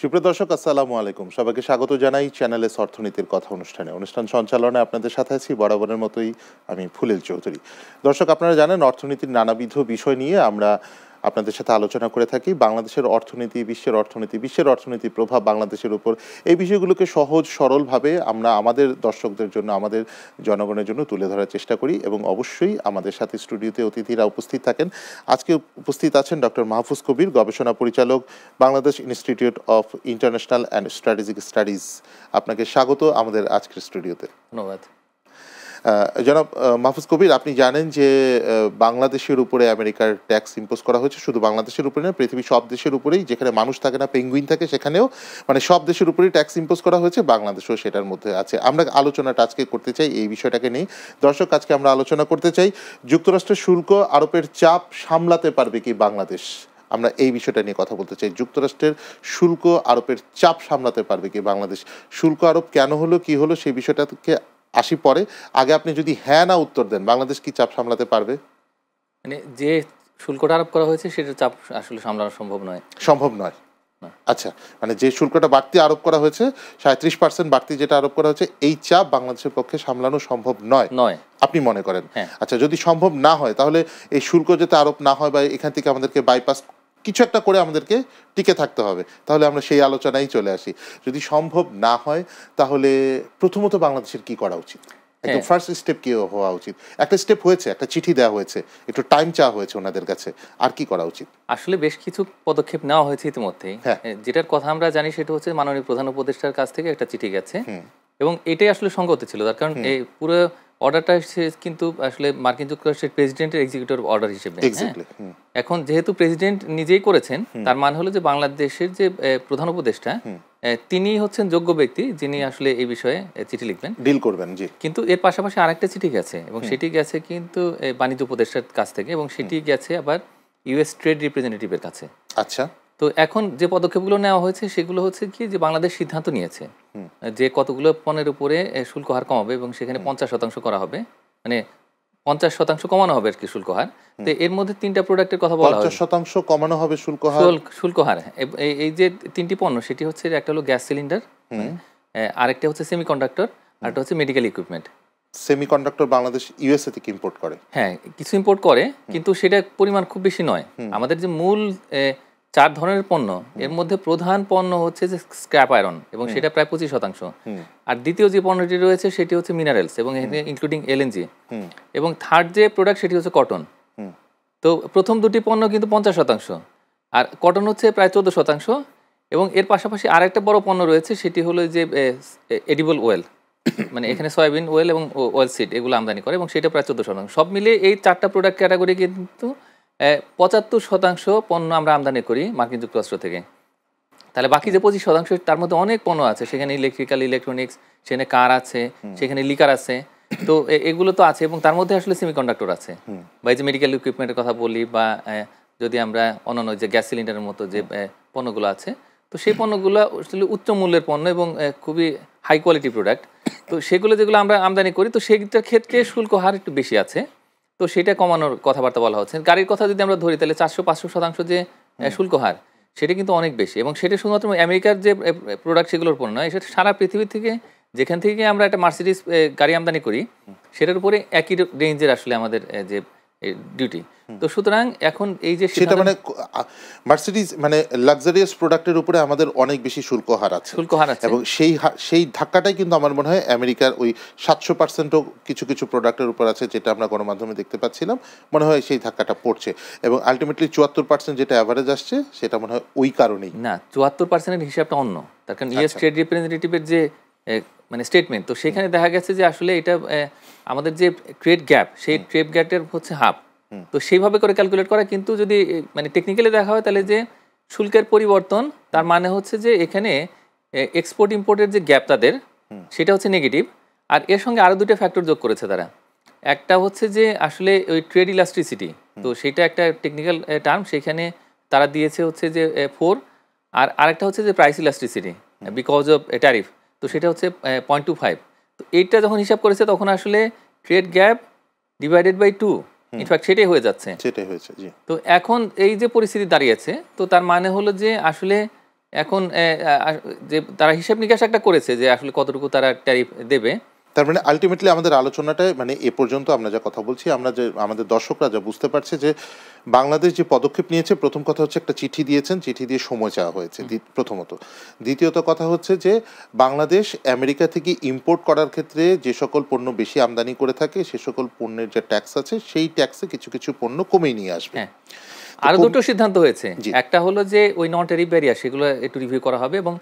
সুপ্রিয় দর্শক, আসসালামু আলাইকুম। সবাইকে স্বাগত জানাই চ্যানেলের অর্থনীতির কথা অনুষ্ঠানে। অনুষ্ঠান সঞ্চালনায় আপনাদের সাথে আছি বরাবরের মতোই আমি ফুলেল চৌধুরী। দর্শক, আপনারা জানেন অর্থনীতির নানাবিধ বিষয় নিয়ে আমরা আপনাদের সাথে আলোচনা করে থাকি। বাংলাদেশের অর্থনীতি, বিশ্বের অর্থনীতির প্রভাব বাংলাদেশের উপর, এই বিষয়গুলোকে সহজ সরলভাবে আমরা আমাদের দর্শকদের জন্য, আমাদের জনগণের জন্য তুলে ধরার চেষ্টা করি এবং অবশ্যই আমাদের সাথে স্টুডিওতে অতিথিরা উপস্থিত থাকেন। আজকে উপস্থিত আছেন ডক্টর মাহফুজ কবির, গবেষণা পরিচালক, Bangladesh institute of international and strategic studies. আপনাকে স্বাগত আমাদের আজকের স্টুডিওতে। ধন্যবাদ। জনাব মাহফুজ কবির, আপনি জানেন যে বাংলাদেশের উপরে আমেরিকার ট্যাক্স ইম্পোজ করা হয়েছে। শুধু বাংলাদেশের উপরে না, পৃথিবীর সব দেশের উপরেই, যেখানে মানুষ থাকে না, পেঙ্গুইন থাকে, সেখানেও মানে সব দেশের উপরেই ট্যাক্স ইম্পোজ করা হয়েছে, বাংলাদেশও সেটার মধ্যে আছে। আমরা আলোচনাটা আজকে করতে চাই এই বিষয়টাকে নিয়ে। দর্শক, আজকে আমরা আলোচনা করতে চাই যুক্তরাষ্ট্রের শুল্ক আরোপের চাপ সামলাতে পারবে কি বাংলাদেশ। আমরা এই বিষয়টা নিয়ে কথা বলতে চাই। যুক্তরাষ্ট্রের শুল্ক আরোপের চাপ সামলাতে পারবে কি বাংলাদেশ। শুল্ক আরোপ কেন হলো, কি হলো, সেই বিষয়টাকে আসি পরে। আগে আপনি যদি হ্যাঁ না উত্তর দেন, বাংলাদেশ কি চাপ সামলাতে পারবে? মানে যে শুল্কটা আরোপ করা হয়েছে সেটার চাপ আসলে সামলানো সম্ভব নয়। আচ্ছা, মানে যে শুল্কটা বাড়তি আরোপ করা হয়েছে, 37% বাড়তি যেটা আরোপ করা হয়েছে, এই চাপ বাংলাদেশের পক্ষে সামলানো সম্ভব নয় আপনি মনে করেন? হ্যাঁ। আচ্ছা, যদি সম্ভব না হয় তাহলে এই শুল্ক যাতে আরোপ না হয় বা এখান থেকে আমাদেরকে বাইপাস কিছু একটা করে আমাদেরকে টিকে থাকতে হবে, তাহলে আমরা সেই আলোচনায় চলে আসি। যদি সম্ভব না হয় তাহলে প্রথমত বাংলাদেশের কি করা উচিত? একদম ফার্স্ট স্টেপ কি হওয়া উচিত? একটা স্টেপ হয়েছে, একটা চিঠি দেওয়া হয়েছে, একটু টাইম চাওয়া হয়েছে ওনাদের কাছে, আর কি করা উচিত? আসলে বেশ কিছু পদক্ষেপ নেওয়া হয়েছে ইতিমধ্যেই। যেটার কথা আমরা জানি সেটা হচ্ছে মাননীয় প্রধান উপদেষ্টার কাছ থেকে একটা চিঠি গেছে এবং এটাই আসলে সঙ্গত ছিল, তার কারণ এই পুরো অর্ডারটা কিন্তু আসলে মার্কিন যুক্তরাষ্ট্রের প্রেসিডেন্টের এক্সিকিউটিভ অর্ডার হিসেবে। এখন যেহেতু প্রেসিডেন্ট নিজেই করেছেন, তার মানে হলো যে বাংলাদেশের যে প্রধান উপদেষ্টা তিনি হচ্ছেন যোগ্য ব্যক্তি যিনি আসলে এই বিষয়ে চিঠি লিখবেন, ডিল করবেন। জি, কিন্তু এর পাশাপাশি আরেকটা চিঠি গেছে এবং সেটি গেছে কিন্তু বাণিজ্য উপদেষ্টার কাছ থেকে এবং সেটি গেছে আবার ইউএস ট্রেড রিপ্রেজেন্টেটিভের কাছে। আচ্ছা, তো এখন যে পদক্ষেপগুলো নেওয়া হয়েছে সেগুলো হচ্ছে কি, যে বাংলাদেশ সিদ্ধান্ত নিয়েছে যে কতগুলো পণ্যের উপরে শুল্ক হার কমাবে এবং সেখানে 50% করা হবে, মানে 50% কমানো হবে আর কি শুল্ক হার। তো এর মধ্যে 3টা প্রোডাক্টের কথা বলা হয়। 50% কমানো হবে শুল্ক হার। এই যে 3টি পণ্য, সেটি হচ্ছে একটা হলো গ্যাস সিলিন্ডার, আরেকটা হচ্ছে সেমিকন্ডাক্টর, আরেকটা হচ্ছে medical equipment. Semiconductor Bangladesh USA থেকে ইম্পোর্ট করে। হ্যাঁ, কিছু ইম্পোর্ট করে, কিন্তু সেটা পরিমাণ খুব বেশি নয়। আমাদের যে মূল 4 ধরনের পণ্য, এর মধ্যে প্রধান পণ্য হচ্ছে যে স্ক্র্যাপ আয়রন এবং সেটা প্রায় 25%। আর দ্বিতীয় যে পণ্যটি রয়েছে সেটি হচ্ছে মিনারেলস এবং ইনক্লুডিং এলএনজি, এবং থার্ড যে প্রোডাক্ট সেটি হচ্ছে কটন। তো প্রথম দুটি পণ্য কিন্তু 50%, আর কটন হচ্ছে প্রায় 14%। এবং এর পাশাপাশি আরেকটা বড় পণ্য রয়েছে, সেটি হলো যে এডিবল ওয়েল, মানে এখানে সয়াবিন ওয়েল এবং ওয়েল সিড এগুলো আমদানি করে এবং সেটা প্রায় 14%। সব মিলিয়ে এই 4টা প্রোডাক্ট ক্যাটাগরি কিন্তু 75% পণ্য আমরা আমদানি করি মার্কিন যুক্তরাষ্ট্র থেকে। তাহলে বাকি যে 25%, তার মধ্যে অনেক পণ্য আছে, সেখানে ইলেকট্রিক্যাল, ইলেকট্রনিক্স, সেখানে কার আছে, সেখানে লিকার আছে, তো এগুলো তো আছে, এবং তার মধ্যে আসলে সেমিকন্ডাক্টর আছে, বা এই যে মেডিকেল ইকুইপমেন্টের কথা বলি, বা যদি আমরা অন্যান্য যে গ্যাস সিলিন্ডারের মতো যে পণ্যগুলো আছে, তো সেই পণ্যগুলো আসলে উচ্চ মূল্যের পণ্য এবং খুবই হাই কোয়ালিটি প্রোডাক্ট। তো সেগুলো যেগুলো আমরা আমদানি করি, তো সেইটার ক্ষেত্রে শুল্ক হার একটু বেশি আছে, তো সেটা কমানোর কথাবার্তা বলা হচ্ছে। গাড়ির কথা যদি আমরা ধরি, তাহলে 400-500% যে শুল্ক হার, সেটা কিন্তু অনেক বেশি, এবং সেটা শুধুমাত্র আমেরিকার যে প্রোডাক্ট সেগুলোর পণ্য নয়, সেটা সারা পৃথিবী থেকে যেখান থেকে আমরা একটা মার্সিডিজ গাড়ি আমদানি করি, সেটার উপরে একই রেঞ্জের আসলে আমাদের যে ডিউটি। তো সুতরাং এখন এই যে সেটা মানে মার্সিডিজ মানে লাক্সারিয়াস প্রোডাক্টের উপরে আমাদের অনেক বেশি শুল্ক হার আছে, এবং সেই ধাক্কাটাই কিন্তু আমার মনে হয় আমেরিকার ওই 700%ও কিছু কিছু প্রোডাক্টের উপর আছে, যেটা আমরা গণমাধ্যমে দেখতে পাচ্ছিলাম। মনে হয় সেই ধাক্কাটা পড়ছে, এবং আলটিমেটলি 74% যেটা অ্যাভারেজ আসছে, সেটা মনে হয় ওই কারণেই না। 74%-এর হিসাবটা অন্য, তার কারণ ইউএস ট্রেড রিপ্রেজেন্টেটিভের যে মানে স্টেটমেন্ট, তো সেখানে দেখা গেছে যে আসলে এটা আমাদের যে ট্রেড গ্যাপ, সেই ট্রেড গ্যাপের হচ্ছে হাফ। তো সেইভাবে করে ক্যালকুলেট করা, কিন্তু যদি মানে টেকনিক্যালি দেখা হয়, তাহলে যে শুল্কের পরিবর্তন, তার মানে হচ্ছে যে এখানে এক্সপোর্ট ইম্পোর্টের যে গ্যাপ তাদের, সেটা হচ্ছে নেগেটিভ। আর এর সঙ্গে আরও 2টা ফ্যাক্টর যোগ করেছে তারা। একটা হচ্ছে যে আসলে ওই ট্রেড ইলাস্ট্রিসিটি, তো সেটা একটা টেকনিক্যাল টার্ম, সেখানে তারা দিয়েছে হচ্ছে যে 4, আর আরেকটা হচ্ছে যে price elasticity because of tariff, তো সেটা হচ্ছে 0.25। তো এইটা যখন হিসাব করেছে, তখন আসলে trade gap divided by 2, in fact সেটাই হয়ে যাচ্ছে। সেটাই হয়েছে, জি। তো এখন এই যে পরিস্থিতি দাঁড়িয়েছে, তো তার মানে হলো যে আসলে এখন যে তারা হিসাব নিকাশ একটা করেছে যে আসলে কতটুকু তারা ট্যারিফ দেবে। তার মানে আলটিমেটলি আমাদের আলোচনাটায় মানে এ পর্যন্ত আমরা যা কথা বলছি, আমরা যে আমাদের দর্শকরা যা বুঝতে পারছে যে বাংলাদেশ যে পদক্ষেপ নিয়েছে, প্রথম কথা হচ্ছে একটা চিঠি দিয়েছেন, চিঠি দিয়ে সময় চাওয়া হয়েছে প্রথমত। দ্বিতীয়ত কথা হচ্ছে যে বাংলাদেশ আমেরিকা থেকে ইম্পোর্ট করার ক্ষেত্রে যে সকল পণ্য বেশি আমদানি করে থাকে সে সকল পণ্যের যে ট্যাক্স আছে সেই ট্যাক্সে কিছু কিছু পণ্য কমিয়ে নিয়ে আসবে। আরো দুটো সিদ্ধান্ত হয়েছে। একটা হলো যে ওই নন ট্যারিফ ব্যারিয়ার সেগুলো একটু রিভিউ করা হবে এবং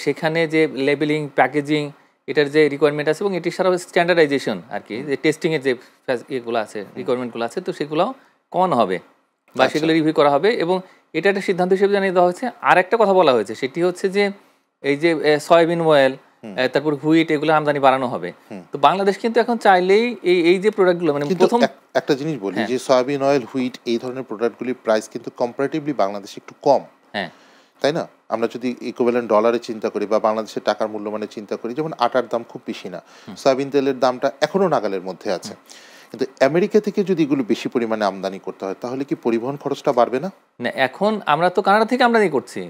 সেখানে যে লেবেলিং, প্যাকেজিং এটার যে রিকোয়ারমেন্ট আছে এবং এটির সারা স্ট্যান্ডার্ডাইজেশন আর কি, যে টেস্টিংয়ের যে ইয়েগুলো আছে, রিকোয়ারমেন্টগুলো আছে, তো সেগুলো কমানো হবে বা সেগুলো রিভিউ করা হবে। এবং এটা একটা সিদ্ধান্ত হিসেবে জানিয়ে দেওয়া হয়েছে। আর একটা কথা বলা হয়েছে, সেটি হচ্ছে যে এই যে সয়াবিন অয়েল, তারপর হুইট, এগুলো আমদানি বাড়ানো হবে। তো বাংলাদেশ কিন্তু এখন চাইলেই এই যে প্রোডাক্টগুলো, মানে প্রথম একটা জিনিস বলি যে সয়াবিন অয়েল, হুইট এই ধরনের প্রোডাক্টগুলির প্রাইস কিন্তু কম্পারেটিভলি বাংলাদেশে একটু কম, তাই না? আমরা যদি ইকুইভ্যালেন্ট ডলারে চিন্তা করি বা বাংলাদেশের টাকার মূল্যমানে চিন্তা করি, যেমন আটার দাম খুব বেশি না, সয়াবিন তেলের দামটা এখনো নাগালের মধ্যে আছে। কিন্তু আমেরিকা থেকে যদি এগুলো বেশি পরিমাণে আমদানি করতে হয় তাহলে কি পরিবহন খরচটা বাড়বে না? না, এখন আমরা তো কানাডা থেকে আমদানি করছি,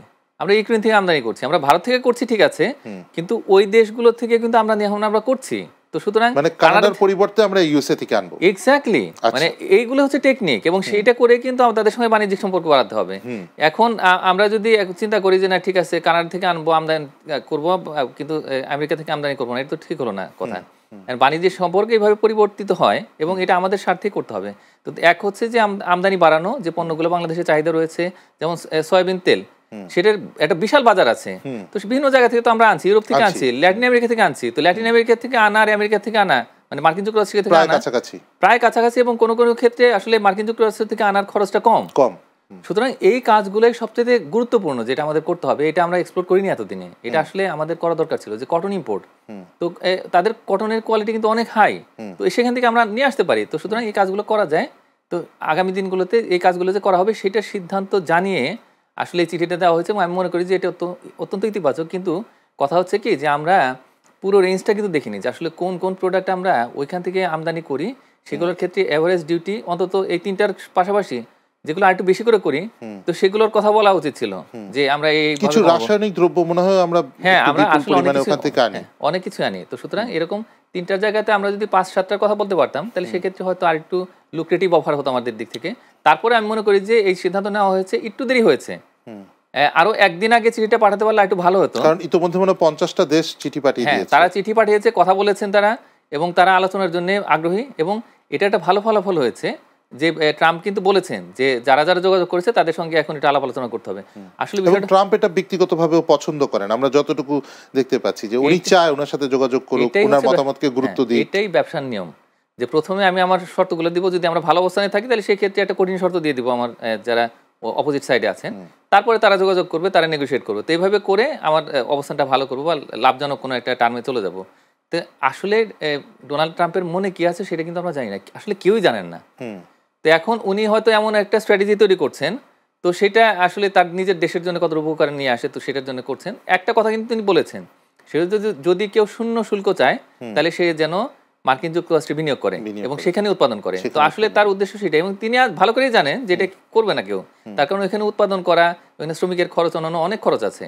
আমরা ইউক্রেন থেকে আমদানি করছি, আমরা ভারত থেকে করছি, ঠিক আছে, কিন্তু ওই দেশগুলো থেকে কিন্তু আমদানি এখন আমরা করছি। তো সুতরাং মানে কানাডার পরিবর্তে আমরা ইউএসএ থেকে আনবো। এক্স্যাক্টলি, মানে এইগুলো হচ্ছে টেকনিক এবং সেইটা করে কিন্তু তাদের সঙ্গে বাণিজ্যিক সম্পর্ক বাড়াতে হবে। এখন আমরা যদি চিন্তা করি যে না ঠিক আছে কানাডা থেকে আনবো, আমদানি করবো, কিন্তু আমেরিকা থেকে আমদানি করবো না, এটা তো ঠিক হলো না কথা। বাণিজ্যিক সম্পর্ক এইভাবে পরিবর্তিত হয় এবং এটা আমাদের স্বার্থে করতে হবে। তো এক হচ্ছে যে আমদানি বাড়ানো, যে পণ্যগুলো বাংলাদেশের চাহিদা রয়েছে, যেমন সয়াবিন তেল, সেটার একটা বিশাল বাজার আছে। তো বিভিন্ন জায়গা থেকে তো আমরা আনছি, ইউরোপ থেকে আনছি, ল্যাটিন আমেরিকা থেকে আনছি। তো ল্যাটিন আমেরিকা থেকে আনা আর আমেরিকা থেকে আনা, মানে মার্কিন যুক্তরাষ্ট্র থেকে আনা প্রায় কাছাকাছি, এবং কোনো কোনো ক্ষেত্রে আসলে মার্কিন যুক্তরাষ্ট্র থেকে আনার খরচটা কম। সুতরাং এই কাজগুলোই সবচেয়ে গুরুত্বপূর্ণ যেটা আমাদের করতে হবে। এটা আমরা এক্সপ্লোর করিনি এতদিনে, এটা আসলে আমাদের করা দরকার ছিল। যে কটন ইম্পোর্ট, তো তাদের কটনের কোয়ালিটি কিন্তু অনেক হাই, তো সেখান থেকে আমরা নিয়ে আসতে পারি। তো সুতরাং এই কাজগুলো করা যায়। তো আগামী দিনগুলোতে এই কাজগুলো যে করা হবে সেটার সিদ্ধান্ত জানিয়ে আসলে এই চিঠিটা দেওয়া হয়েছে। আমি মনে করি যে এটা অত্যন্ত ইতিবাচক। কিন্তু কথা হচ্ছে কি যে আমরা পুরো রেঞ্জটা কিন্তু দেখিনি যে আসলে কোন কোন প্রোডাক্ট আমরা ওইখান থেকে আমদানি করি, সেগুলোর ক্ষেত্রে এভারেজ ডিউটি অন্তত এই তিনটার পাশাপাশি যেগুলো আরেকটু বেশি করে করি, তো সেগুলোর কথা বলা উচিত ছিল। যে আমরা এই কিছু রাসায়নিক দ্রব্য মনে হয় আমরা আসলে অনেক কিছু আনি। তো সুতরাং এরকম তিনটার জায়গাতে আমরা যদি 5-7টার কথা বলতে পারতাম তাহলে সেক্ষেত্রে হয়তো আর একটু লুক্রেটিভ অফার হতো আমাদের দিক থেকে। তারপরে আমি মনে করি যে এই সিদ্ধান্ত নেওয়া হয়েছে একটু দেরি হয়েছে, আরো একদিন আগে চিঠিটা পাঠাতে পারলে একটু ভালো হতো। কারণ ইতিমধ্যে মনে 50টা দেশ চিঠি পাঠিয়ে দিয়েছে, তারা চিঠি পাঠিয়েছে, কথা বলেছেন তারা, এবং তারা আলোচনার জন্য আগ্রহী। এবং এটা একটা ভালো ফলাফল হয়েছে যে ট্রাম্প কিন্তু বলেছেন যে যারা যারা যোগাযোগ করেছে তাদের সঙ্গে এখন এটা আলাপ আলোচনা করতে হবে। আসলে ট্রাম্প এটা ব্যক্তিগতভাবেও পছন্দ করেন, আমরা যতটুকু দেখতে পাচ্ছি যে উনি চায় ওনার সাথে যোগাযোগ করুক, ওনার মতামতকে গুরুত্ব দিই। এটাই ব্যবসার নিয়ম, যে প্রথমে আমি আমার শর্তগুলো দিব, যদি আমরা ভালো অবস্থানে থাকি তাহলে সেই ক্ষেত্রে একটা কঠিন শর্ত দিয়ে দিব আমার যারা অপোজিট সাইডে আছেন, তারপরে তারা যোগাযোগ করবে, তারা নেগোশিয়েট করবে। তো এইভাবে করে আমার অবস্থানটা ভালো করবো বা লাভজনক কোনো একটা টার্মে চলে যাব। তো আসলে ডোনাল্ড ট্রাম্পের মনে কি আছে সেটা কিন্তু আমরা জানি না, আসলে কেউই জানেন না। তো এখন উনি হয়তো এমন একটা স্ট্র্যাটেজি তৈরি করছেন, তো সেটা আসলে তার নিজের দেশের জন্য কত উপকার নিয়ে আসে, তো সেটার জন্য করছেন। একটা কথা কিন্তু তিনি বলেছেন, সেটা যদি কেউ শূন্য শুল্ক চায় তাহলে সে যেন মার্কিন যুক্তরাষ্ট্রে বিনিয়োগ করে এবং সেখানে উৎপাদন করে। তো আসলে তার উদ্দেশ্য সেটাই, এবং তিনি ভালো করেই জানেন যে এটা করবে না কেউ, তার কারণ এখানে উৎপাদন করা, ওখানে শ্রমিকের খরচ, অন্যান্য অনেক খরচ আছে।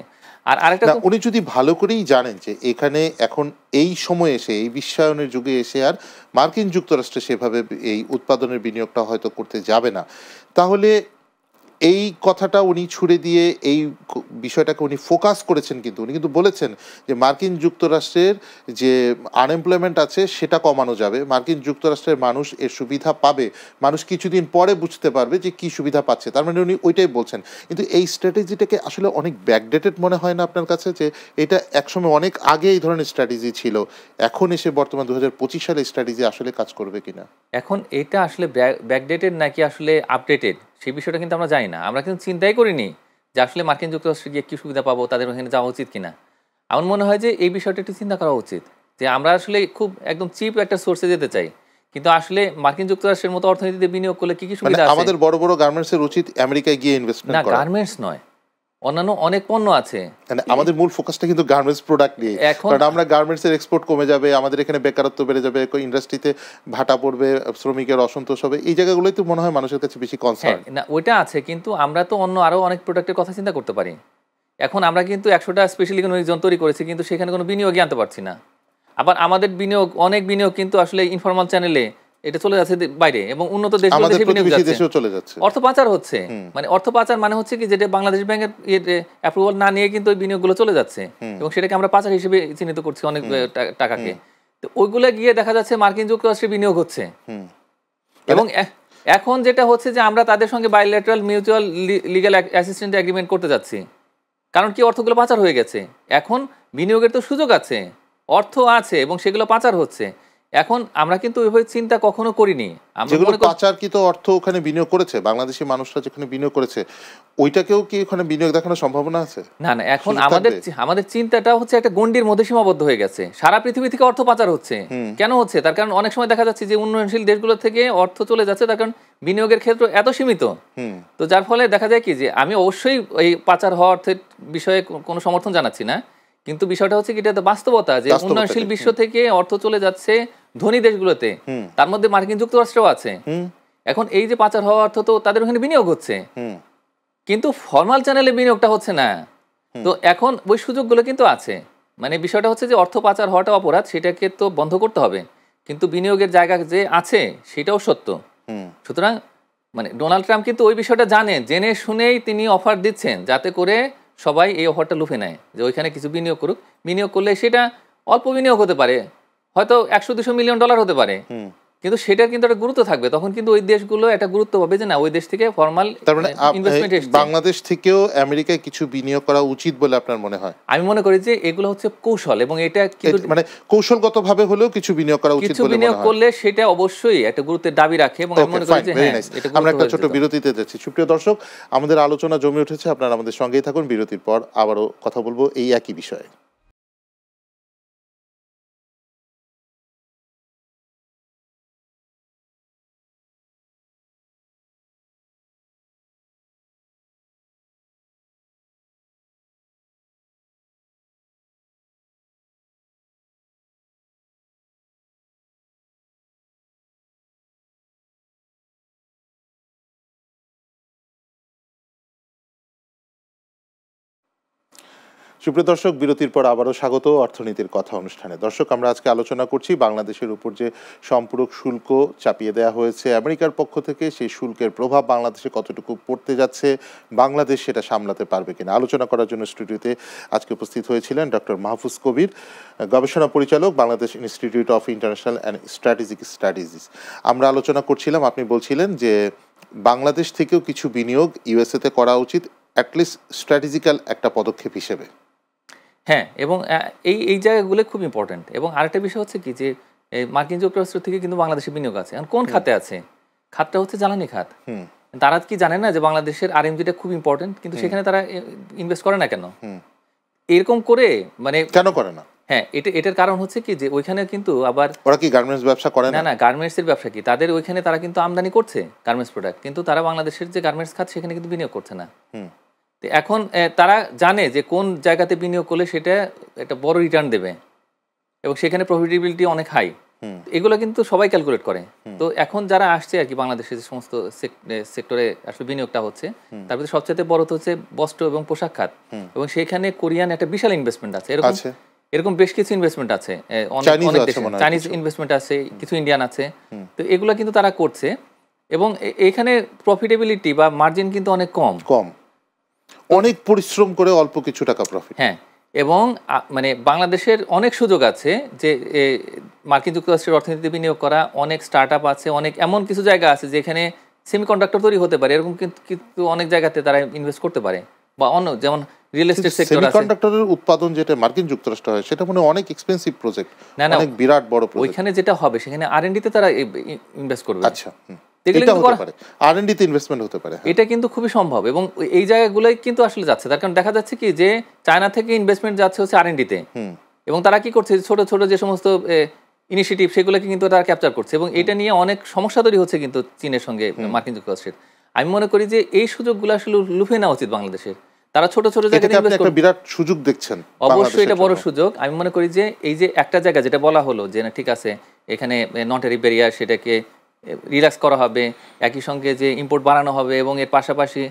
আর আরেকটা, উনি যদি ভালো করেই জানেন যে এখানে এখন এই সময় এসে, এই বিশ্বায়নের যুগে এসে আর মার্কিন যুক্তরাষ্ট্রে সেভাবে এই উৎপাদনের বিনিয়োগটা হয়তো করতে যাবে না, তাহলে এই কথাটা উনি ছুড়ে দিয়ে এই বিষয়টাকে উনি ফোকাস করেছেন। কিন্তু উনি কিন্তু বলেছেন যে মার্কিন যুক্তরাষ্ট্রের যে আনএমপ্লয়মেন্ট আছে সেটা কমানো যাবে, মার্কিন যুক্তরাষ্ট্রের মানুষ এর সুবিধা পাবে, মানুষ কিছুদিন পরে বুঝতে পারবে যে কি সুবিধা পাচ্ছে। তার মানে উনি ওইটাই বলছেন। কিন্তু এই স্ট্র্যাটেজিটাকে আসলে অনেক ব্যাকডেটেড মনে হয় না আপনার কাছে, যে এটা একসময় অনেক আগে এই ধরনের স্ট্র্যাটেজি ছিল, এখন এসে বর্তমান 2025 সালে স্ট্র্যাটেজি আসলে কাজ করবে কিনা? এখন এটা আসলে ব্যাকডেটেড নাকি আসলে আপডেটেড সেই বিষয়টা কিন্তু আমরা জানি না। আমরা কিন্তু চিন্তাই করিনি যে আসলে মার্কিন যুক্তরাষ্ট্রে গিয়ে কী সুবিধা পাবো, তাদের ওখানে যাওয়া উচিত কিনা। আমার মনে হয় যে এই বিষয়টা একটু চিন্তা করা উচিত, যে আমরা আসলে খুব একদম চিপ একটা সোর্সে যেতে চাই, কিন্তু আসলে মার্কিন যুক্তরাষ্ট্রের মতো অর্থনীতিতে বিনিয়োগ করলে কি কি সুবিধা আছে? আমাদের বড় বড় গার্মেন্টসের উচিত আমেরিকায় গিয়ে ইনভেস্টমেন্ট করা। না, গার্মেন্টস নয়, অন্যান্য অনেক পণ্য আছে। মানে আমাদের মূল ফোকাসটা কিন্তু গার্মেন্টস প্রোডাক্ট নিয়ে, কারণ আমরা গার্মেন্টসের এক্সপোর্ট কমে যাবে, আমাদের এখানে বেকারত্ব বেড়ে যাবে, ইন্ডাস্ট্রিতে ভাটা পড়বে, শ্রমিকের অসন্তোষ হবে, এই জায়গাগুলোই তো মনে হয় মানুষের কাছে বেশি কনসার্ন। না, ওইটা আছে, কিন্তু আমরা তো অন্য আরো অনেক প্রোডাক্টের কথা চিন্তা করতে পারি। এখন আমরা কিন্তু 100টা স্পেশাল ইকোনমিক জোন তৈরি করেছি, কিন্তু সেখানে কোনো বিনিয়োগই আনতে পারছি না। আবার আমাদের অনেক বিনিয়োগ কিন্তু আসলে ইনফরমাল চ্যানেলে এটা চলে যাচ্ছে বাইরে, এবং উন্নত দেশগুলোতে আমাদের বিনিয়োগ প্রতিবেশী যাচ্ছে, দেশেও চলে যাচ্ছে। অর্থ পাচার হচ্ছে। মানে অর্থ পাচার মানে হচ্ছে কি, যেটা বাংলাদেশ ব্যাংকের অ্যাপ্রুভাল না নিয়ে কিন্তু ওই বিনিয়োগগুলো চলে যাচ্ছে, এবং সেটাকে আমরা পাচার হিসেবে চিহ্নিত করছি অনেক টাকাকে। তো ওইগুলো গিয়ে দেখা যাচ্ছে মার্কিন যুক্তরাষ্ট্রে বিনিয়োগ হচ্ছে। এবং এখন যেটা হচ্ছে যে আমরা তাদের সঙ্গে bilateral mutual legal assistant agreement করতে যাচ্ছি, কারণ কি অর্থগুলো পাচার হয়ে গেছে। এখন বিনিয়োগের তো সুযোগ আছে, অর্থ আছে, এবং সেগুলো পাচার হচ্ছে। এখন আমরা কিন্তু ওইভাবে চিন্তা কখনো করিনি। যেগুলো পাচারকৃত অর্থ ওখানে বিনিয়োগ করেছে, বাংলাদেশি মানুষরা যেখানে বিনিয়োগ করেছে, ওইটাকেও কি ওখানে বিনিয়োগ দেখানোর সম্ভাবনা আছে? না না, এখন আমাদের চিন্তাটা হচ্ছে একটা গণ্ডির মধ্যে সীমাবদ্ধ হয়ে গেছে। সারা পৃথিবী থেকে অর্থ পাচার হচ্ছে। কেন হচ্ছে? তার কারণ অনেক সময় দেখা যাচ্ছে যে উন্নয়নশীল দেশগুলো থেকে অর্থ চলে যাচ্ছে, তার কারণ বিনিয়োগের ক্ষেত্র এত সীমিত। তো যার ফলে দেখা যায় কি, যে আমি অবশ্যই এই পাচার হওয়া অর্থের বিষয়ে কোনো সমর্থন জানাচ্ছি না, কিন্তু বিষয়টা হচ্ছে কি, এটা বাস্তবতা যে উন্নয়নশীল বিশ্ব থেকে অর্থ চলে যাচ্ছে ধনী দেশগুলোতে, তার মধ্যে মার্কিন যুক্তরাষ্ট্রও আছে। এখন এই যে পাচার হওয়া অর্থ, তো তাদের ওখানে বিনিয়োগ হচ্ছে, কিন্তু ফর্মাল চ্যানেলে বিনিয়োগটা হচ্ছে না। তো এখন ওই সুযোগগুলো কিন্তু আছে। মানে বিষয়টা হচ্ছে যে অর্থ পাচার হওয়াটা অপরাধ, সেটাকে তো বন্ধ করতে হবে, কিন্তু বিনিয়োগের জায়গা যে আছে সেটাও সত্য। সুতরাং মানে ডোনাল্ড ট্রাম্প কিন্তু ওই বিষয়টা জানেন, জেনে শুনেই তিনি অফার দিচ্ছেন, যাতে করে সবাই এই অফারটা লুফে নেয়, যে ওইখানে কিছু বিনিয়োগ করুক। বিনিয়োগ করলে সেটা অল্প বিনিয়োগ হতে পারে, হয়তো $100-200 মিলিয়ন হতে পারে, কিন্তু সেটার কিন্তু একটা গুরুত্ব থাকবে। তখন কিন্তু ওই দেশগুলো একটা গুরুত্ব পাবে যে না, ওই দেশ থেকে ফর্মাল ইনভেস্টমেন্ট এসেছে। বাংলাদেশ থেকেও আমেরিকায় কিছু বিনিয়োগ করা উচিত বলে আপনার মনে হয়? আমি মনে করি যে এগুলো হচ্ছে কৌশল, এবং এটা কিন্তু মানে কৌশলগতভাবে হলেও কিছু বিনিয়োগ করা উচিত বলে মনে হয়। বিনিয়োগ করলে সেটা অবশ্যই একটা গুরুত্বের দাবি রাখে, এবং আমি মনে করি যে হ্যাঁ, আমরা একটা ছোট বিরতিতে যাচ্ছি। সুপ্রিয় দর্শক, আমাদের আলোচনা জমে উঠেছে, আপনারা আমাদের সঙ্গেই থাকুন। বিরতির পর আবারও কথা বলবো এই একই বিষয়ে। সুপ্রিয় দর্শক, বিরতির পর আবারও স্বাগত অর্থনীতির কথা অনুষ্ঠানে। দর্শক, আমরা আজকে আলোচনা করছি বাংলাদেশের উপর যে সম্পূরক শুল্ক চাপিয়ে দেওয়া হয়েছে আমেরিকার পক্ষ থেকে, সেই শুল্কের প্রভাব বাংলাদেশে কতটুকু পড়তে যাচ্ছে, বাংলাদেশ সেটা সামলাতে পারবে কিনা। আলোচনা করার জন্য স্টুডিওতে আজকে উপস্থিত হয়েছিলেন ডক্টর মাহফুজ কবির, গবেষণা পরিচালক, Bangladesh institute of international and strategic studies. আমরা আলোচনা করছিলাম, আপনি বলছিলেন যে বাংলাদেশ থেকেও কিছু বিনিয়োগ ইউএসএতে করা উচিত, অ্যাটলিস্ট স্ট্র্যাটেজিক্যাল একটা পদক্ষেপ হিসেবে। হ্যাঁ, এবং এই জায়গাগুলো খুব ইম্পর্টেন্ট। এবং আরেকটা বিষয় হচ্ছে কি, যে মার্কিন যুক্তরাষ্ট্র থেকে কিন্তু বাংলাদেশে বিনিয়োগ আছে। এখন কোন খাতে আছে? খাতটা হচ্ছে জ্বালানি খাত। তারা কি জানে না যে বাংলাদেশের আরএমজিটা খুব ইম্পর্টেন্ট, কিন্তু সেখানে তারা ইনভেস্ট করে না কেন? এরকম করে মানে কেন করে না? হ্যাঁ, এটার কারণ হচ্ছে কি, যে ওইখানে কিন্তু আবার ওরা কি গার্মেন্টস ব্যবসা করে না? না, গার্মেন্টস এর ব্যবসা কি, তাদের ওইখানে তারা কিন্তু আমদানি করছে গার্মেন্টস প্রোডাক্ট, কিন্তু তারা বাংলাদেশের যে গার্মেন্টস খাত সেখানে কিন্তু বিনিয়োগ করছে না। তো এখন তারা জানে যে কোন জায়গাতে বিনিয়োগ করলে সেটা একটা বড় রিটার্ন দেবে, এবং সেখানে প্রফিটেবিলিটি অনেক হাই। এগুলো কিন্তু সবাই ক্যালকুলেট করে। তো এখন যারা আসছে আর কি, বাংলাদেশের যে সমস্ত সেক্টরে আসলে বিনিয়োগটা হচ্ছে, তার ভিতরে সবচেয়ে বড় হচ্ছে বস্ত্র এবং পোশাক খাত, এবং সেখানে কোরিয়ান একটা বিশাল ইনভেস্টমেন্ট আছে। এরকম বেশ কিছু ইনভেস্টমেন্ট আছে, অনেক দেশে চাইনিজ ইনভেস্টমেন্ট আছে, কিছু ইন্ডিয়ান আছে। তো এগুলো কিন্তু তারা করছে, এবং এখানে প্রফিটেবিলিটি বা মার্জিন কিন্তু অনেক কম, অনেক পরিশ্রম করে অল্প কিছু টাকা প্রফিট। হ্যাঁ, এবং মানে বাংলাদেশের অনেক সুযোগ আছে যে মার্কিন যুক্তরাষ্ট্রের অর্থনীতিতে বিনিয়োগ করা, অনেক স্টার্ট আপ আছে, অনেক এমন কিছু জায়গা আছে যেখানে সেমিকন্ডাক্টর তৈরি হতে পারে, এরকম কিন্তু অনেক জায়গাতে তারা ইনভেস্ট করতে পারে। বা অন্য যেমন রিয়েল এস্টেট সেক্টর আছে। সেমিকন্ডাক্টরের উৎপাদন যেটা মার্কিন যুক্তরাষ্ট্র হয়, সেটা মানে অনেক এক্সপেন্সিভ প্রজেক্ট, অনেক বিরাট বড় প্রজেক্ট। ওইখানে যেটা হবে, সেখানে আর&ডি তে তারা ইনভেস্ট করবে। আচ্ছা, এটা হতে পারে, আর&ডি তে ইনভেস্টমেন্ট হতে পারে। এটা কিন্তু খুবই সম্ভব, এবং এই জায়গাগুলোই কিন্তু আসলে যাচ্ছে। তার কারণ দেখা যাচ্ছে কি, যে চায়না থেকে ইনভেস্টমেন্ট যাচ্ছে হচ্ছে আর&ডি তে, এবং তারা কি করছে, ছোট ছোট যে সমস্ত ইনিশিয়েটিভ সেগুলোকে কিন্তু তারা ক্যাপচার করছে, এবং এটা নিয়ে অনেক সমস্যা তৈরি হচ্ছে কিন্তু চীনের সঙ্গে মার্কিন যুক্তরাষ্ট্রের। আমি মনে করি যে এই সুযোগগুলো আসলে লুফে নেওয়া উচিত বাংলাদেশের। তারা ছোট ছোট জায়গায় ইনভেস্ট করে, বিরাট সুযোগ দেখছেন। অবশ্যই এটা বড় সুযোগ। আমি মনে করি যে এই যে একটা জায়গা যেটা বলা হলো যে না ঠিক আছে, এখানে নন ট্যারিফ ব্যারিয়ার সেটাকে রিল্যাক্স করা হবে, একই সঙ্গে যে ইম্পোর্ট বাড়ানো হবে, এবং এর পাশাপাশি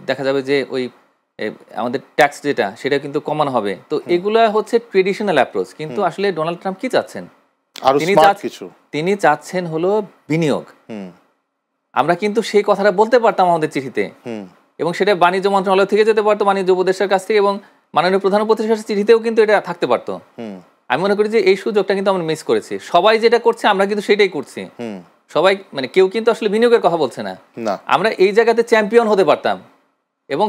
দেখা যাবে যে ওই আমাদের ট্যাক্স যেটা সেটা কিন্তু কমানো হবে। তো এগুলা হচ্ছে ট্রেডিশনাল অ্যাপ্রোচ, কিন্তু আসলে ডোনাল্ড ট্রাম্প কি চাচ্ছেন? আরো স্মার্ট কিছু তিনি চাচ্ছেন হলো বিনিয়োগ। হুম আমরা কিন্তু সেই কথাটা বলতে পারতাম আমাদের চিঠিতে, হুম এবং সেটা বাণিজ্য মন্ত্রণালয় থেকে যেতে পারতো, বাণিজ্য উপদেষ্টার কাছ থেকে, এবং মাননীয় প্রধান উপদেষ্টার চিঠিতেও কিন্তু এটা থাকতে পারতো। আমি মনে করি যে এই সুযোগটা কিন্তু আমরা মিস করেছি। সবাই যেটা করছে আমরা কিন্তু সেটাই করছি। সবাই মানে কেউ কিন্তু আসলে বিনিয়োগের কথা বলছে না। আমরা এই জায়গাতে চ্যাম্পিয়ন হতে পারতাম, এবং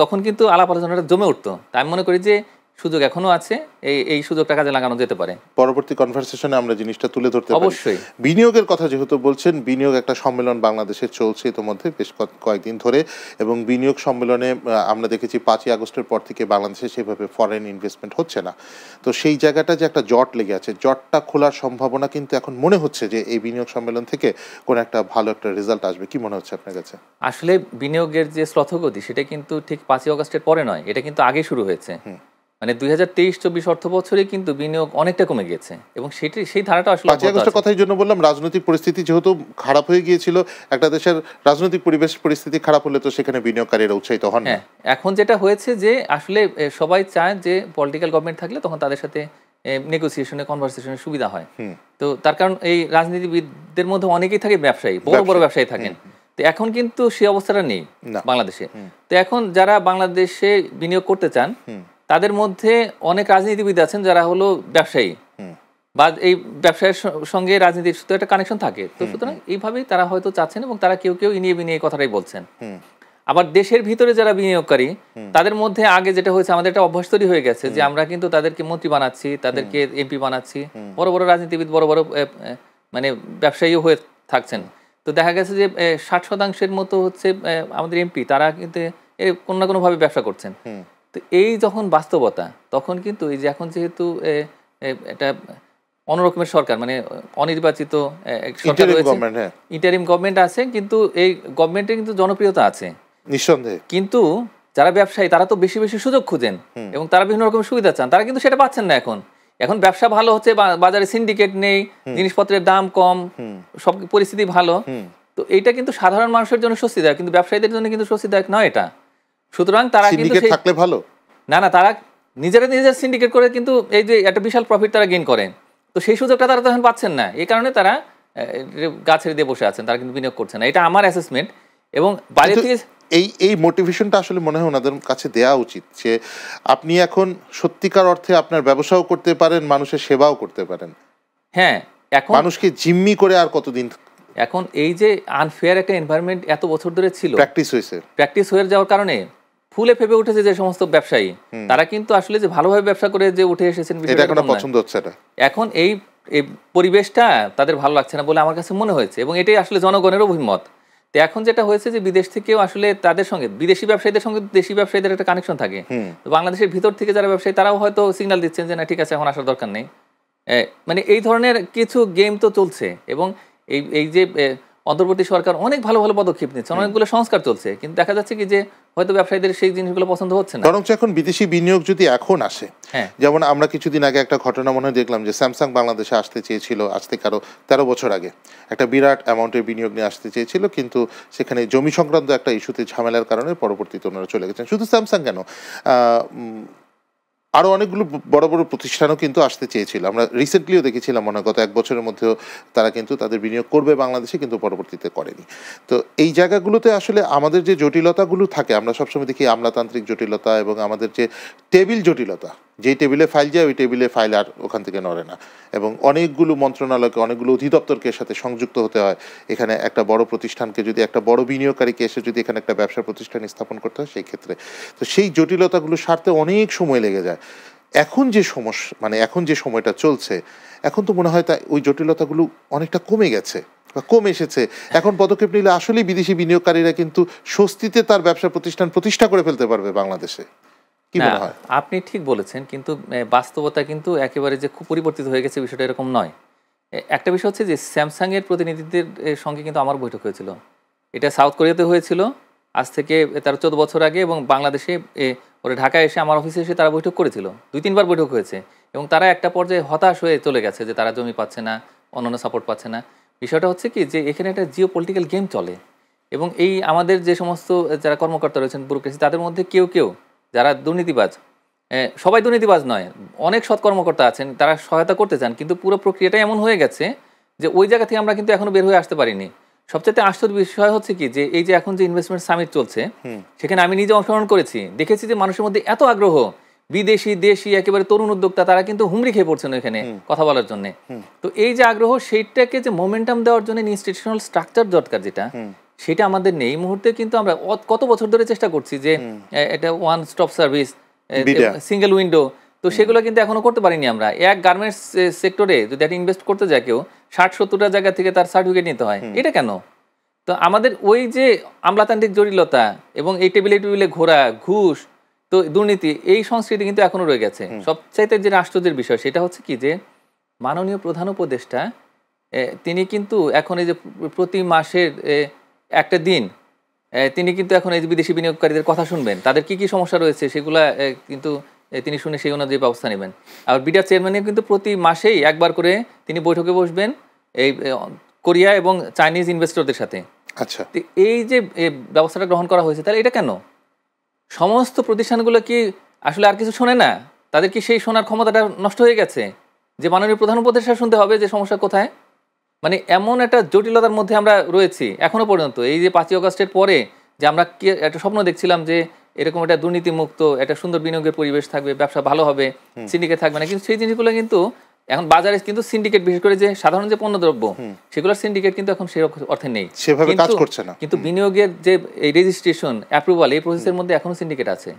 তখন কিন্তু আলাপ আলোচনাটা জমে উঠতো। তাই আমি মনে করি যে সুযোগ এখনো আছে, এই সুযোগটা কাজে লাগানো যেতে পারে। পরবর্তী কনভারসেশনে আমরা জিনিসটা তুলে ধরতে পারি। অবশ্যই বিনিয়োগের কথা যেহেতু বলছেন, বিনিয়োগ একটা সম্মেলন বাংলাদেশে চলছে ইতোমধ্যে বেশ কয়েকদিন ধরে, এবং বিনিয়োগ সম্মেলনে আমরা দেখেছি 5ই আগস্টের পর থেকে বাংলাদেশে সেভাবে ফরেন ইনভেস্টমেন্ট হচ্ছে না। তো সেই জায়গাটা যে একটা জট লেগে আছে, জটটা খোলার সম্ভাবনা কিন্তু এখন মনে হচ্ছে যে এই বিনিয়োগ সম্মেলন থেকে কোনো একটা ভালো একটা রেজাল্ট আসবে। কি মনে হচ্ছে আপনার কাছে? আসলে বিনিয়োগের যে শ্লথগতি সেটা কিন্তু ঠিক 5ই আগস্টের পরে নয়, এটা কিন্তু আগে শুরু হয়েছে। মানে 2023-24 অর্থ বছরে কিন্তু বিনিয়োগ অনেকটা কমে গেছে, এবং সেই ধারাটা আসলে 5ই আগস্টের কথাই জন্য বললাম, রাজনৈতিক পরিস্থিতি যেহেতু খারাপ হয়ে গিয়েছিল, একটা দেশের রাজনৈতিক পরিস্থিতি খারাপ হলে তো সেখানে বিনিয়োগকারীরা উৎসাহিত হন না। এখন যেটা হয়েছে যে আসলে সবাই চায় যে পলিটিক্যাল গভর্নমেন্ট থাকলে তখন তাদের সাথে নেগোসিয়েশনে কনভারসেশনের সুবিধা হয়। তো তার কারণ এই রাজনীতিবিদদের মধ্যে অনেকেই থাকে ব্যবসায়ী, বড় বড় ব্যবসায়ী থাকেন। তো এখন কিন্তু সেই অবস্থাটা নেই বাংলাদেশে। তো এখন যারা বাংলাদেশে বিনিয়োগ করতে চান তাদের মধ্যে অনেক রাজনীতিবিদ আছেন যারা হলো ব্যবসায়ী, বা এই ব্যবসায়ের সঙ্গে রাজনীতির সাথে একটা কানেকশন থাকে। তো সুতরাং এইভাবেই তারা হয়তো চাচ্ছেন, এবং তারা কেউ কেউ ইনিয়ে বিনিয়ে এই কথাটাই বলছেন। আবার দেশের ভিতরে যারা বিনিয়োগকারী তাদের মধ্যে আগে যেটা হয়েছে, আমাদের একটা অভ্যাস তৈরি হয়ে গেছে যে আমরা কিন্তু তাদেরকে মন্ত্রী বানাচ্ছি, তাদেরকে এমপি বানাচ্ছি, বড় বড় রাজনীতিবিদ, বড় বড় মানে ব্যবসায়ীও হয়ে থাকছেন। তো দেখা গেছে যে 60% মতো হচ্ছে আমাদের এমপি, তারা কিন্তু কোনো না কোনোভাবে ব্যবসা করছেন। তো এই যখন বাস্তবতা, তখন কিন্তু এই যে এখন যেহেতু এটা অন্যরকমের সরকার, মানে অনির্বাচিত সরকার রয়েছে, ইন্টারিম গভর্নমেন্ট আছে, কিন্তু এই গভর্নমেন্টের কিন্তু জনপ্রিয়তা আছে নিঃসন্দেহে। কিন্তু যারা ব্যবসায়ী তারা তো বেশি বেশি সুযোগ খুঁজেন, এবং তারা বিভিন্ন রকম সুবিধা চান, তারা কিন্তু সেটা পাচ্ছেন না। এখন ব্যবসা ভালো হচ্ছে, বাজারে সিন্ডিকেট নেই, জিনিসপত্রের দাম কম, সব পরিস্থিতি ভালো। তো এইটা কিন্তু সাধারণ মানুষের জন্য স্বস্তিদায়ক, কিন্তু ব্যবসায়ীদের জন্য কিন্তু স্বস্তিদায়ক নয় এটা। সুতরাং তারা কিন্তু থাকলে ভালো না, তারা নিজের সিন্ডিকেট করে কিন্তু এই যে একটা বিশাল প্রফিট তারা গেইন করেন। তো সেই সুযোগটা তারা তখন পাচ্ছেন না, এই কারণে তারা গাছের দিয়ে বসে আছেন, তারা কিন্তু বিনিয়োগ করছে না। এটা আমার অ্যাসেসমেন্ট। এবং বাইরে থেকে এই মোটিভেশনটা আসলে মনে হয় ওনাদের কাছে দেওয়া উচিত, যে আপনি এখন সত্যিকার অর্থে আপনার ব্যবসাও করতে পারেন, মানুষের সেবাও করতে পারেন। হ্যাঁ, এখন মানুষকে জিম্মি করে আর কতদিন? এখন এই যে আনফেয়ার একটা এনভায়রনমেন্ট এত বছর ধরে ছিল, প্র্যাকটিস হয়ে যাওয়ার কারণে ফুলে ফেপে উঠেছে যে সমস্ত ব্যবসায়ী, তারা কিন্তু আসলে যে ভালোভাবে ব্যবসা করে যে উঠে এসেছেন, এটা এখন পছন্দ হচ্ছে না। এখন এই পরিবেশটা তাদের ভালো লাগছে না বলে আমার কাছে মনে হয়েছে, এবং এটাই আসলে জনগণের অভিমত। তো এখন যেটা হয়েছে যে বিদেশ থেকেও আসলে তাদের সঙ্গে, বিদেশি ব্যবসায়ীদের সঙ্গে দেশি ব্যবসায়ীদের একটা কানেকশন থাকে। তো বাংলাদেশের ভিতর থেকে যারা ব্যবসায়ী তারাও হয়তো সিগন্যাল দিচ্ছেন যে না, ঠিক আছে, এখন আসার দরকার নেই। মানে এই ধরনের কিছু গেম তো চলছে, এবং এই যে অন্তর্বর্তী সরকার অনেক ভালো ভালো পদক্ষেপ নিচ্ছে, অনেকগুলো সংস্কার চলছে, কিন্তু দেখা যাচ্ছে কি যে হয়তো ব্যবসায়ীদের সেই জিনিসগুলো পছন্দ হচ্ছে না। বরং এখন বিদেশি বিনিয়োগ যদি এখন আসে, যেমন আমরা কিছুদিন আগে একটা ঘটনা মনে হয় দেখলাম যে স্যামসাং বাংলাদেশে আসতে চেয়েছিল, আজ থেকে আরো 13 বছর আগে একটা বিরাট অ্যামাউন্টের বিনিয়োগ নিয়ে আসতে চেয়েছিল, কিন্তু সেখানে জমি সংক্রান্ত একটা ইস্যুতে ঝামেলার কারণে পরবর্তীতে ওনারা চলে গেছেন। শুধু স্যামসাং কেন, আরও অনেকগুলো বড় বড় প্রতিষ্ঠানও কিন্তু আসতে চেয়েছিল। আমরা রিসেন্টলিও দেখেছিলাম, মনে হয় গত 1 বছরের মধ্যেও তারা কিন্তু তাদের বিনিয়োগ করবে বাংলাদেশে, কিন্তু পরবর্তীতে করেনি। তো এই জায়গাগুলোতে আসলে আমাদের যে জটিলতাগুলো থাকে, আমরা সবসময় দেখি আমলাতান্ত্রিক জটিলতা এবং আমাদের যে টেবিল জটিলতা, যেই টেবিলে ফাইল যায় ওই টেবিলে ফাইল আর ওখান থেকে নড়ে না, এবং অনেকগুলো মন্ত্রণালয়কে, অনেকগুলো অধিদপ্তরকে সাথে সংযুক্ত হতে হয়। এখানে একটা বড় প্রতিষ্ঠানকে, যদি একটা বড় বিনিয়োগকারীকে এসে যদি এখানে একটা ব্যবসা প্রতিষ্ঠান স্থাপন করতে হয় সেই ক্ষেত্রে, তো সেই জটিলতাগুলো সারতে অনেক সময় লেগে যায়। এখন যে সমস্যা, মানে এখন যে সময়টা চলছে, এখন তো মনে হয় তা ওই জটিলতাগুলো অনেকটা কমে গেছে বা কমে এসেছে। এখন পদক্ষেপ নিলে আসলেই বিদেশি বিনিয়োগকারীরা কিন্তু স্বস্তিতে তার ব্যবসা প্রতিষ্ঠান প্রতিষ্ঠা করে ফেলতে পারবে বাংলাদেশে। কি মনে হয়? আপনি ঠিক বলেছেন, কিন্তু বাস্তবতা কিন্তু একেবারে যে খুব পরিবর্তিত হয়ে গেছে বিষয়টা এরকম নয়। একটা বিষয় হচ্ছে যে স্যামসাং এর প্রতিনিধিদের সঙ্গে কিন্তু আমার বৈঠক হয়েছিল, এটা সাউথ কোরিয়াতে হয়েছিল আজ থেকে 13-14 বছর আগে, এবং বাংলাদেশে ওরা ঢাকায় এসে আমার অফিসে এসে তারা বৈঠক করেছিল। 2-3 বার বৈঠক হয়েছে, এবং তারা একটা পর্যায়ে হতাশ হয়ে চলে গেছে যে তারা জমি পাচ্ছে না, অন্যান্য সাপোর্ট পাচ্ছে না। বিষয়টা হচ্ছে কি যে এখানে একটা জিও পলিটিক্যাল গেম চলে, এবং এই আমাদের যে সমস্ত যারা কর্মকর্তা রয়েছেন ব্যুরোক্রেসি, তাদের মধ্যে কেউ কেউ যারা দুর্নীতিবাজ, সবাই দুর্নীতিবাজ নয়, অনেক সৎ কর্মকর্তা আছেন, তারা সহায়তা করতে চান, কিন্তু পুরো প্রক্রিয়াটা এমন হয়ে গেছে যে ওই জায়গা থেকে আমরা কিন্তু এখনো বের হয়ে আসতে পারিনি। সবচেয়ে আশ্চর্য বিষয় হচ্ছে কি, যে এই যে এখন যে ইনভেস্টমেন্ট সামিট চলছে, সেখানে আমি নিজে অংশগ্রহণ করেছি, দেখেছি যে মানুষের মধ্যে এত আগ্রহ, বিদেশি দেশি একেবারে তরুণ উদ্যোক্তা, তারা কিন্তু হুমড়ি খেয়ে পড়ছেন এখানে কথা বলার জন্য। তো এই যে আগ্রহ, সেইটাকে যে মোমেন্টাম দেওয়ার জন্য ইনস্টিটিউশনাল স্ট্রাকচার দরকার, যেটা সেটা আমাদের নেই এই মুহূর্তে। কিন্তু আমরা কত বছর ধরে চেষ্টা করছি যে এটা one stop service, single window, তো সেগুলো কিন্তু এখনো করতে পারিনি আমরা। এক গার্মেন্টস সেক্টরে যদি একটা ইনভেস্ট করতে যায় কেউ, 60-70টা জায়গা থেকে তার সার্টিফিকেট নিতে হয়, এটা কেন? তো আমাদের ওই যে আমলাতান্ত্রিক জটিলতা এবং এই টেবিলে টেবিলে ঘোরা, ঘুষ, তো দুর্নীতি, এই সংস্কৃতি কিন্তু এখনো রয়ে গেছে। সবচাইতে যে আশ্চর্যের বিষয় সেটা হচ্ছে কি, যে মাননীয় প্রধান উপদেষ্টা তিনি কিন্তু এখন এই যে প্রতি মাসের একটা দিন তিনি কিন্তু এখন এই যে বিদেশি বিনিয়োগকারীদের কথা শুনবেন, তাদের কি কি সমস্যা রয়েছে সেগুলা কিন্তু তিনি শুনে সেই অনুযায়ী ব্যবস্থা নেবেন। আর বিডিআর চেয়ারম্যানের কিন্তু প্রতি মাসেই একবার করে তিনি বৈঠকে বসবেন এই কোরিয়া এবং চাইনিজ ইনভেস্টরদের সাথে। আচ্ছা, এই যে ব্যবস্থাটা গ্রহণ করা হয়েছে, তাহলে এটা কেন? সমস্ত প্রতিষ্ঠানগুলো কি আসলে আর কিছু শোনে না? তাদের কি সেই শোনার ক্ষমতাটা নষ্ট হয়ে গেছে যে মাননীয় প্রধান উপদেষ্টা শুনতে হবে যে সমস্যা কোথায়? মানে এমন একটা জটিলতার মধ্যে আমরা রয়েছি এখনো পর্যন্ত। এই যে 5ই আগস্টের পরে যে আমরা কি একটা স্বপ্ন দেখছিলাম যে এরকম একটা দুর্নীতিমুক্ত একটা সুন্দর বিনিয়োগের পরিবেশ থাকবে, ব্যবসা ভালো হবে, সিন্ডিকেট থাকবে না, কিন্তু সেই জিনিসগুলো কিন্তু এখন বাজারে কিন্তু সিন্ডিকেট, বিশেষ করে যে সাধারণ যে পণ্যদ্রব্য, সেগুলোর সিন্ডিকেট কিন্তু এখন সেই অর্থে নেই, সেভাবে কাজ করছে না। কিন্তু বিনিয়োগের যে রেজিস্ট্রেশন, অ্যাপ্রুভাল, এই প্রসেসের মধ্যে এখনো সিন্ডিকেট আছে।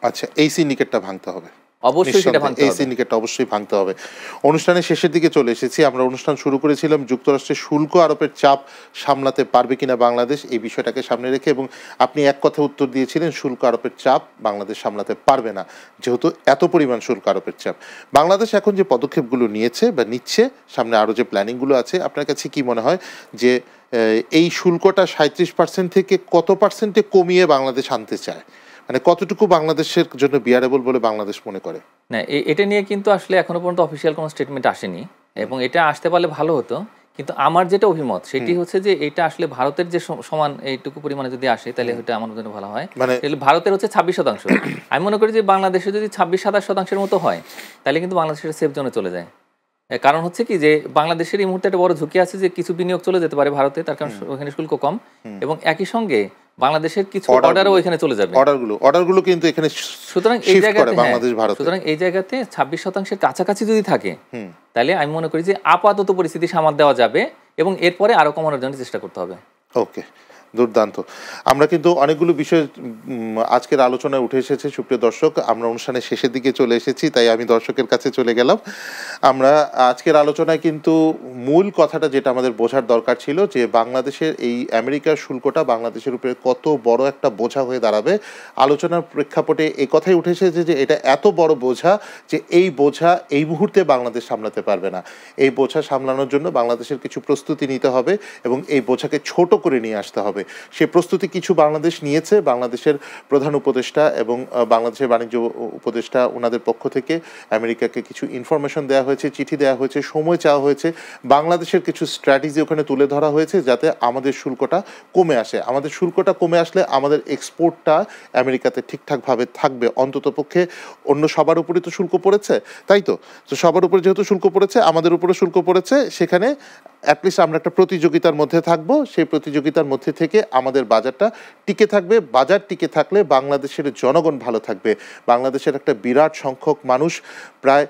আচ্ছা, এই সিন্ডিকেটটা ভাঙতে হবে, অবশ্যই সেটা ভাঙতে হবে, এই সিন্ডিকেটটা অবশ্যই ভাঙতে হবে। অনুষ্ঠানের শেষের দিকে চলে এসেছি। আমরা অনুষ্ঠান শুরু করেছিলাম যুক্তরাষ্ট্রের শুল্ক আরোপের চাপ সামলাতে পারবে কিনা বাংলাদেশ, এই বিষয়টাকে সামনে রেখে, এবং আপনি এক কথা উত্তর দিয়েছিলেন শুল্ক আরোপের চাপ বাংলাদেশ সামলাতে পারবে না, যেহেতু এত পরিমাণ শুল্ক আরোপের চাপ। বাংলাদেশ এখন যে পদক্ষেপগুলো নিয়েছে বা নিচ্ছে, সামনে আরও যে প্ল্যানিংগুলো আছে, আপনার কাছে কি মনে হয় যে এই শুল্কটা 37% থেকে কত পার্সেন্টে কমিয়ে বাংলাদেশ আনতে চায়? মানে কতটুকু বাংলাদেশের জন্য বিয়ারেবল বলে বাংলাদেশ মনে করে? না, এটা নিয়ে কিন্তু আসলে এখনো পর্যন্ত অফিসিয়াল কোনো স্টেটমেন্ট আসেনি, এবং এটা আসতে পারলে ভালো হতো। কিন্তু আমার যেটা অভিমত সেটি হচ্ছে যে এটা আসলে ভারতের যে সমান এইটুকু পরিমাণে যদি আসে, তাহলে এটা আমার জন্য ভালো হয়। মানে ভারতের হচ্ছে 26%, আমি মনে করি যে বাংলাদেশে যদি 26-27% মতো হয়, তাহলে কিন্তু বাংলাদেশের সেফ জোনে চলে যায়। কারণ হচ্ছে কি, যে বাংলাদেশের এই মুহূর্তে একটা বড় ঝুঁকি আছে যে কিছু বিনিয়োগ চলে যেতে পারে ভারতে, তার কারণ ওখানে শুল্ক কম, এবং একই সঙ্গে বাংলাদেশের কিছু অর্ডারও ওইখানে চলে যাবে, অর্ডারগুলো কিন্তু এখানে। সুতরাং এই জায়গাতে সুতরাং এই জায়গাতে 26% কাছাকাছি যদি থাকে, তাহলে আমি মনে করি যে আপাতত পরিস্থিতি সামাল দেওয়া যাবে, এবং এরপরে আরো কমানোর জন্য চেষ্টা করতে হবে। ওকে, দুর্দান্ত। আমরা কিন্তু অনেকগুলো বিষয় আজকের আলোচনায় উঠে এসেছে। সুপ্রিয় দর্শক, আমরা অনুষ্ঠানের শেষের দিকে চলে এসেছি, তাই আমি দর্শকের কাছে চলে গেলাম। আমরা আজকের আলোচনায় কিন্তু মূল কথাটা যেটা আমাদের বোঝার দরকার ছিল, যে বাংলাদেশের এই আমেরিকার শুল্কটা বাংলাদেশের উপরে কত বড় একটা বোঝা হয়ে দাঁড়াবে। আলোচনার প্রেক্ষাপটে এই কথাই উঠে এসেছে যে এটা এত বড় বোঝা যে এই বোঝা এই মুহূর্তে বাংলাদেশ সামলাতে পারবে না। এই বোঝা সামলানোর জন্য বাংলাদেশের কিছু প্রস্তুতি নিতে হবে, এবং এই বোঝাকে ছোট করে নিয়ে আসতে হবে। সেই প্রস্তুতি কিছু বাংলাদেশ নিয়েছে। বাংলাদেশের প্রধান উপদেষ্টা এবং বাংলাদেশের বাণিজ্য উপদেষ্টা, ওনাদের পক্ষ থেকে আমেরিকাকে কিছু ইনফরমেশন দেওয়া হয়েছে, চিঠি দেওয়া হয়েছে, সময় চাওয়া হয়েছে, বাংলাদেশের কিছু স্ট্র্যাটেজি ওখানে তুলে ধরা হয়েছে যাতে আমাদের শুল্কটা কমে আসে। আমাদের শুল্কটা কমে আসলে আমাদের এক্সপোর্টটা আমেরিকাতে ঠিকঠাকভাবে থাকবে। অন্ততপক্ষে অন্য সবার উপরে তো শুল্ক পড়েছে, তাই তো সবার উপরে যেহেতু শুল্ক পড়েছে, আমাদের উপরে শুল্ক পড়েছে, সেখানে অ্যাটলিস্ট আমরা একটা প্রতিযোগিতার মধ্যে থাকবো। সেই প্রতিযোগিতার মধ্যে থেকে আমাদের বাজারটা টিকে থাকবে। বাজার টিকে থাকলে বাংলাদেশের জনগণ ভালো থাকবে। বাংলাদেশের একটা বিরাট সংখ্যক মানুষ, প্রায়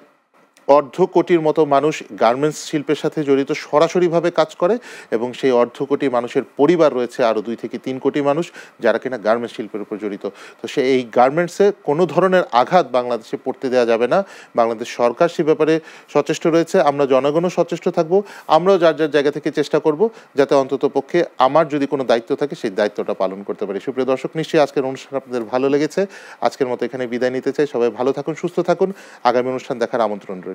1.5 কোটির মতো মানুষ গার্মেন্টস শিল্পের সাথে জড়িত, সরাসরিভাবে কাজ করে, এবং সেই 1.5 কোটি মানুষের পরিবার রয়েছে আরও 2 থেকে 3 কোটি মানুষ যারা কিনা গার্মেন্টস শিল্পের উপর জড়িত। তো এই গার্মেন্টসে কোনো ধরনের আঘাত বাংলাদেশে পড়তে দেওয়া যাবে না। বাংলাদেশ সরকার সে ব্যাপারে সচেষ্ট রয়েছে, আমরা জনগণও সচেষ্ট থাকবো। আমরাও যার যার জায়গা থেকে চেষ্টা করব যাতে অন্তত পক্ষে আমার যদি কোনো দায়িত্ব থাকে সেই দায়িত্বটা পালন করতে পারি। সুপ্রিয় দর্শক, নিশ্চয়ই আজকের অনুষ্ঠান আপনাদের ভালো লেগেছে। আজকের মতো এখানে বিদায় নিতে চাই। সবাই ভালো থাকুন, সুস্থ থাকুন। আগামী অনুষ্ঠান দেখার আমন্ত্রণ রইল।